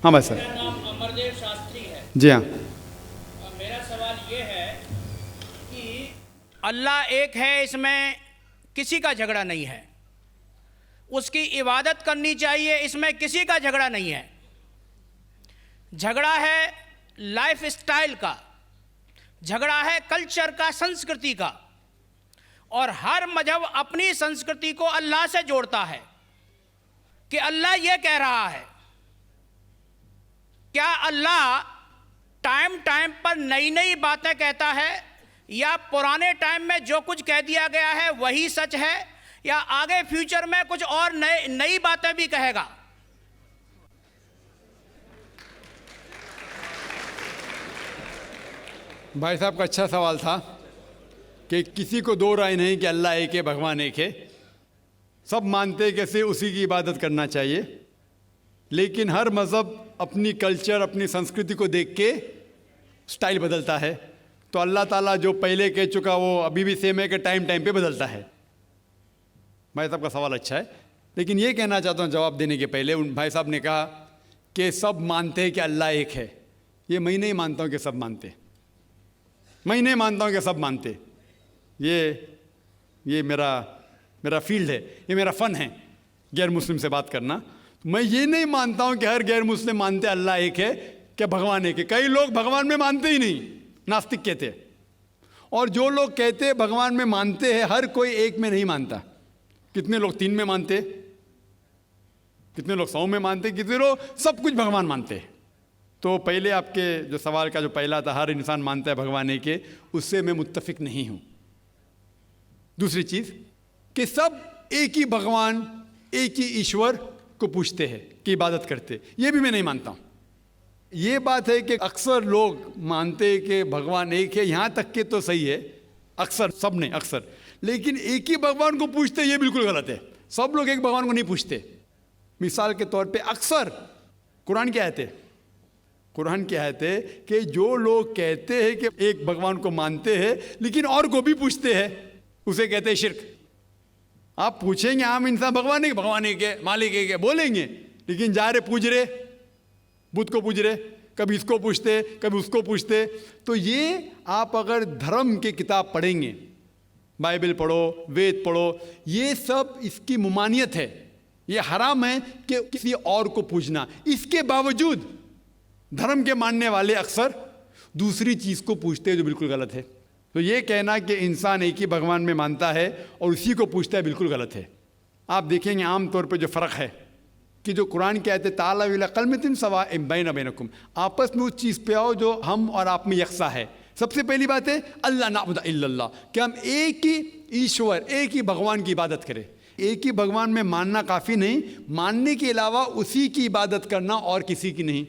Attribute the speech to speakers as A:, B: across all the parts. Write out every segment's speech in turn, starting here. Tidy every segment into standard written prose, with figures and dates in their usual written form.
A: हाँ भाई सर।
B: मेरा नाम अमरदेव शास्त्री है।
A: जी हाँ।
B: मेरा सवाल ये है कि अल्लाह एक है, इसमें किसी का झगड़ा नहीं है। उसकी इबादत करनी चाहिए, इसमें किसी का झगड़ा नहीं है। झगड़ा है लाइफ स्टाइल का, झगड़ा है कल्चर का, संस्कृति का। और हर मजहब अपनी संस्कृति को अल्लाह से जोड़ता है कि अल्लाह ये कह रहा है। क्या अल्लाह टाइम टाइम पर नई नई बातें कहता है, या पुराने टाइम में जो कुछ कह दिया गया है वही सच है, या आगे फ्यूचर में कुछ और नई बातें भी कहेगा?
A: भाई साहब का अच्छा सवाल था कि किसी को दो राय नहीं कि अल्लाह एक है, भगवान एक है। सब मानते कैसे उसी की इबादत करना चाहिए, लेकिन हर मज़हब अपनी कल्चर, अपनी संस्कृति को देख के स्टाइल बदलता है। तो अल्लाह ताला जो पहले कह चुका वो अभी भी सेम है कि टाइम टाइम पे बदलता है। भाई साहब का सवाल अच्छा है, लेकिन ये कहना चाहता हूँ जवाब देने के पहले, उन भाई साहब ने कहा कि सब मानते हैं कि अल्लाह एक है। ये मैं नहीं मानता हूँ कि सब मानते, मैं नहीं मानता हूँ कि सब मानते। ये मेरा फील्ड है, ये मेरा फ़न है गैर मुस्लिम से बात करना। मैं ये नहीं मानता हूँ कि हर गैर मुस्लिम मानते अल्लाह एक है, कि भगवान एक है। कई लोग भगवान में मानते ही नहीं, नास्तिक कहते हैं। और जो लोग कहते हैं भगवान में मानते हैं, हर कोई एक में नहीं मानता। कितने लोग 3 में मानते, कितने लोग 100 में मानते, कितने लोग सब कुछ भगवान मानते हैं। तो पहले आपके जो सवाल का जो पहला था, हर इंसान मानता है भगवान एक है, उससे मैं मुत्तफिक नहीं हूँ। दूसरी चीज़ कि सब एक ही भगवान, एक ही ईश्वर को पूछते हैं कि इबादत करते, ये भी मैं नहीं मानता हूँ। ये बात है कि अक्सर लोग मानते हैं कि भगवान एक है, यहाँ तक के तो सही है, अक्सर, सब नहीं अक्सर, लेकिन एक ही भगवान को पूछते ये बिल्कुल गलत है। सब लोग एक भगवान को नहीं पूछते। मिसाल के तौर पे अक्सर कुरान की आयत है कि जो लोग कहते हैं कि एक भगवान को मानते हैं लेकिन और को भी पूछते हैं, उसे कहते हैं शिर्क। आप पूछेंगे आम इंसान भगवान एक है, मालिक एक है बोलेंगे, लेकिन जा रहे पूज रहे, बुद्ध को पूज रहे, कभी इसको पूछते कभी उसको पूछते। तो ये आप अगर धर्म की किताब पढ़ेंगे, बाइबल पढ़ो, वेद पढ़ो, ये सब इसकी मुमानियत है। ये हराम है कि किसी और को पूजना। इसके बावजूद धर्म के मानने वाले अक्सर दूसरी चीज़ को पूछते हैं जो बिल्कुल गलत है। तो ये कहना कि इंसान एक ही भगवान में मानता है और उसी को पूछता है, बिल्कुल गलत है। आप देखेंगे आम तौर पे जो फ़र्क है कि जो कुरान कहते ताला इला कलमतिन सवाइन बैना बैनकुम, आपस में उस चीज़ पे आओ जो हम और आप में यकसा है। सबसे पहली बात है अल्लाह नाबुद इल्लल्लाह, कि हम एक ही ईश्वर, एक ही भगवान की इबादत करें। एक ही भगवान में मानना काफ़ी नहीं, मानने के अलावा उसी की इबादत करना और किसी की नहीं।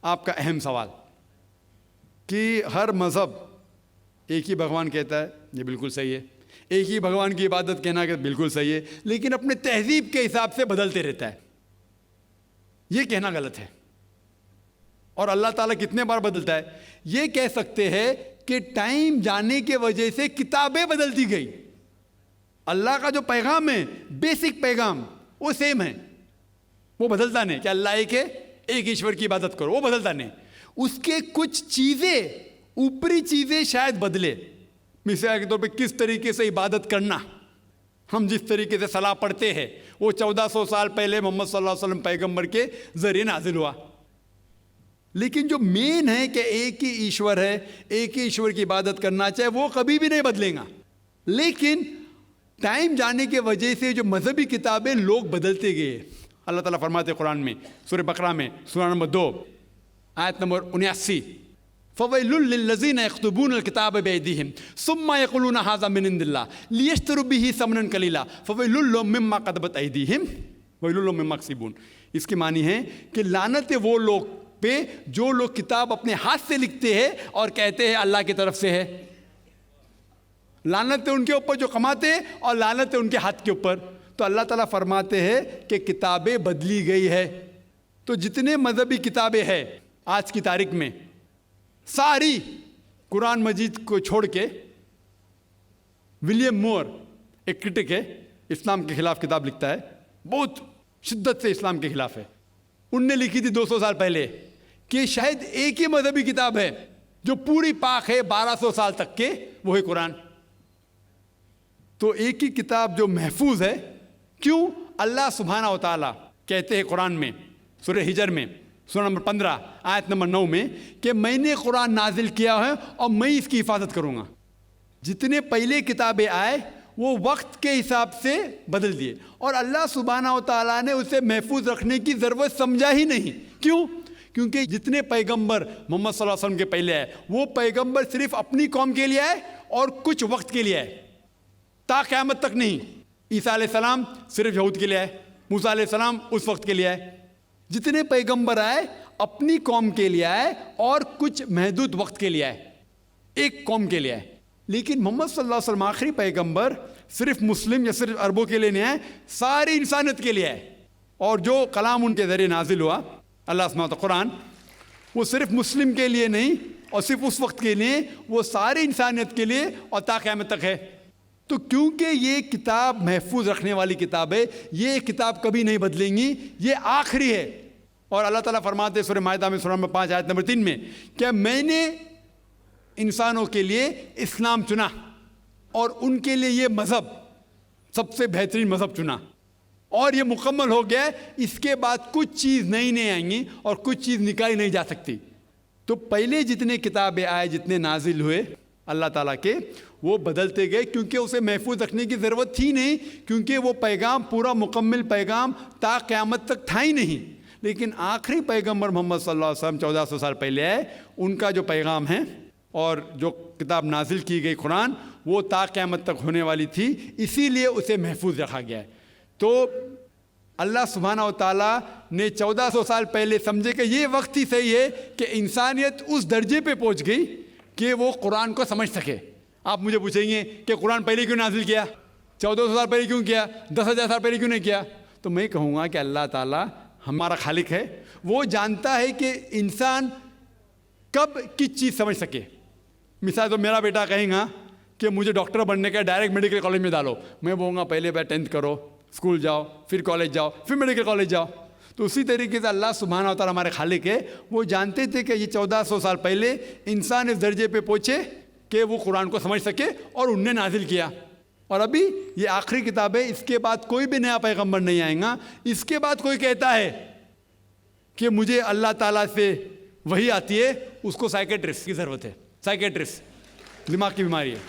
A: आपका अहम सवाल कि हर मज़हब एक ही भगवान कहता है, ये बिल्कुल सही है। एक ही भगवान की इबादत कहना कि बिल्कुल सही है, लेकिन अपने तहजीब के हिसाब से बदलते रहता है, ये कहना गलत है। और अल्लाह ताला कितने बार बदलता है? ये कह सकते हैं कि टाइम जाने के वजह से किताबें बदलती गई। अल्लाह का जो पैगाम है, बेसिक पैगाम, वो सेम है, वो बदलता नहीं कि अल्लाह एक है, एक ईश्वर की इबादत करो, वो बदलता नहीं। उसके कुछ चीज़ें, ऊपरी चीज़ें शायद बदले। मिसाल के तौर पे किस तरीके से इबादत करना, हम जिस तरीके से सलाह पढ़ते हैं वो 1400 साल पहले मोहम्मद सल्लल्लाहु अलैहि वसल्लम पैगंबर के ज़रिए नाजिल हुआ। लेकिन जो मेन है कि एक ही ईश्वर है, एक ही ईश्वर की इबादत करना चाहिए, वो कभी भी नहीं बदलेगा। लेकिन टाइम जाने के वजह से जो मजहबी किताबें लोग बदलते गए। अल्लाह ताला फरमाते कुरान में, सूरह बकरा में, सूरा नंबर 2 आयत नंबर 79, फ़वैलुल लिल्लज़ीना यक्तुबूनल किताब बिअयदीहिम सुम्मा यक़ूलूना हाज़ा मिन इंदिल्लाह लियश्तरू बिही समनन कलीला फ़वैलुल लहुम मिम्मा क़दमत अयदीहिम वैलुल लहुम मिम्मा यक्सिबून। इसकी मानी है कि लानत है वो लोग पे जो लोग किताब अपने हाथ से लिखते हैं और कहते हैं अल्लाह की तरफ से है। लानत है उनके ऊपर जो कमाते हैं और लानत है उनके हाथ के ऊपर। तो अल्लाह ताला फरमाते हैं कि किताबें बदली गई है। तो जितने मजहबी किताबें हैं आज की तारीख में, सारी कुरान मजीद को छोड़ के, विलियम मोर एक क्रिटिक है, इस्लाम के खिलाफ किताब लिखता है, बहुत शिद्दत से इस्लाम के खिलाफ है। उनने लिखी थी 200 साल पहले कि शायद एक ही मजहबी किताब है जो पूरी पाक है 1200 साल तक के, वो है कुरान। तो एक ही किताब जो महफूज है, क्यों? अल्लाह सुब्हाना व तआला कहते हैं कुरान में, सूरह हिजर में, सूरह नंबर 15 आयत नंबर 9 में, कि मैंने कुरान नाजिल किया है और मैं इसकी हिफाजत करूँगा। जितने पहले किताबें आए वो वक्त के हिसाब से बदल दिए, और अल्लाह सुब्हाना व तआला ने उसे महफूज रखने की ज़रूरत समझा ही नहीं। क्यों? क्योंकि जितने पैगंबर मोहम्मद सल्लल्लाहु अलैहि वसल्लम के पहले आए, वो पैगंबर सिर्फ अपनी कौम के लिए आए और कुछ वक्त के लिए आए, ता क़यामत तक नहीं। ईसा अलैहिस्सलाम सिर्फ यहूद के लिए आए, मूसा अलैहिस्सलाम उस वक्त के लिए आए। जितने पैगंबर आए अपनी कौम के लिए आए और कुछ महदूद वक्त के लिए आए, एक कौम के लिए आए। लेकिन मोहम्मद सल्लल्लाहु अलैहि वसल्लम आखिरी पैगंबर सिर्फ मुस्लिम या सिर्फ अरबों के लिए नहीं आए, सारी इंसानियत के लिए आए। और जो कलाम उनके ज़रिए नाजिल हुआ, अल्लाह सुब्हानहू व तआला कुरान, वो सिर्फ मुस्लिम के लिए नहीं और सिर्फ उस वक्त के लिए, वो सारी इंसानियत के लिए और ता क़यामत तक है। तो क्योंकि ये किताब महफूज रखने वाली किताब है, ये किताब कभी नहीं बदलेंगी, ये आखिरी है। और अल्लाह ताला फरमाते सूरह माइदा में, सूरह नंबर 5 आयत नंबर 3 में, क्या मैंने इंसानों के लिए इस्लाम चुना और उनके लिए ये मज़हब सबसे बेहतरीन मज़हब चुना, और ये मुकम्मल हो गया। इसके बाद कुछ चीज़ नई नहीं आएंगी और कुछ चीज़ निकाली नहीं जा सकती। तो पहले जितने किताबें आए, जितने नाजिल हुए अल्लाह ताला के, वो बदलते गए, क्योंकि उसे महफूज रखने की ज़रूरत थी नहीं, क्योंकि वो पैगाम पूरा मुकम्मल पैगाम ता क़यामत तक था ही नहीं। लेकिन आखिरी पैगंबर मोहम्मद सल्लल्लाहु अलैहि वसल्लम 1400 साल पहले आए, उनका जो पैगाम है और जो किताब नाजिल की गई कुरान, वो ता क़यामत तक होने वाली थी, इसीलिए उसे महफूज रखा गया है। तो अल्लाह सुब्हानहू व तआला ने 1400 साल पहले समझे कि ये वक्त ही सही है कि इंसानियत उस दर्जे पे पहुंच गई कि वो कुरान को समझ सके। आप मुझे पूछेंगे कि कुरान पहले क्यों नाजिल किया, 1400 साल पहले क्यों किया, 10,000 साल पहले क्यों नहीं किया? तो मैं कहूँगा कि अल्लाह ताला हमारा खालिक है, वो जानता है कि इंसान कब किस चीज़ समझ सके। मिसाल तो मेरा बेटा कहेगा कि मुझे डॉक्टर बनने का, डायरेक्ट मेडिकल कॉलेज में डालो, मैं बोलूँगा पहले भाई 10th करो, स्कूल जाओ, फिर कॉलेज जाओ, फिर मेडिकल कॉलेज जाओ। तो उसी तरीके से अल्लाह सुब्हानहू व तआला हमारे खालिक है, वो जानते थे कि ये 1400 साल पहले इंसान इस दर्जे पे पहुँचे कि वो कुरान को समझ सके, और उनने नाजिल किया। और अभी ये आखिरी किताब है, इसके बाद कोई भी नया पैगंबर नहीं आएगा। इसके बाद कोई कहता है कि मुझे अल्लाह ताला से वही आती है, उसको साइकेट्रिस्ट की ज़रूरत है। साइकेट्रिस्ट दिमाग की बीमारी है।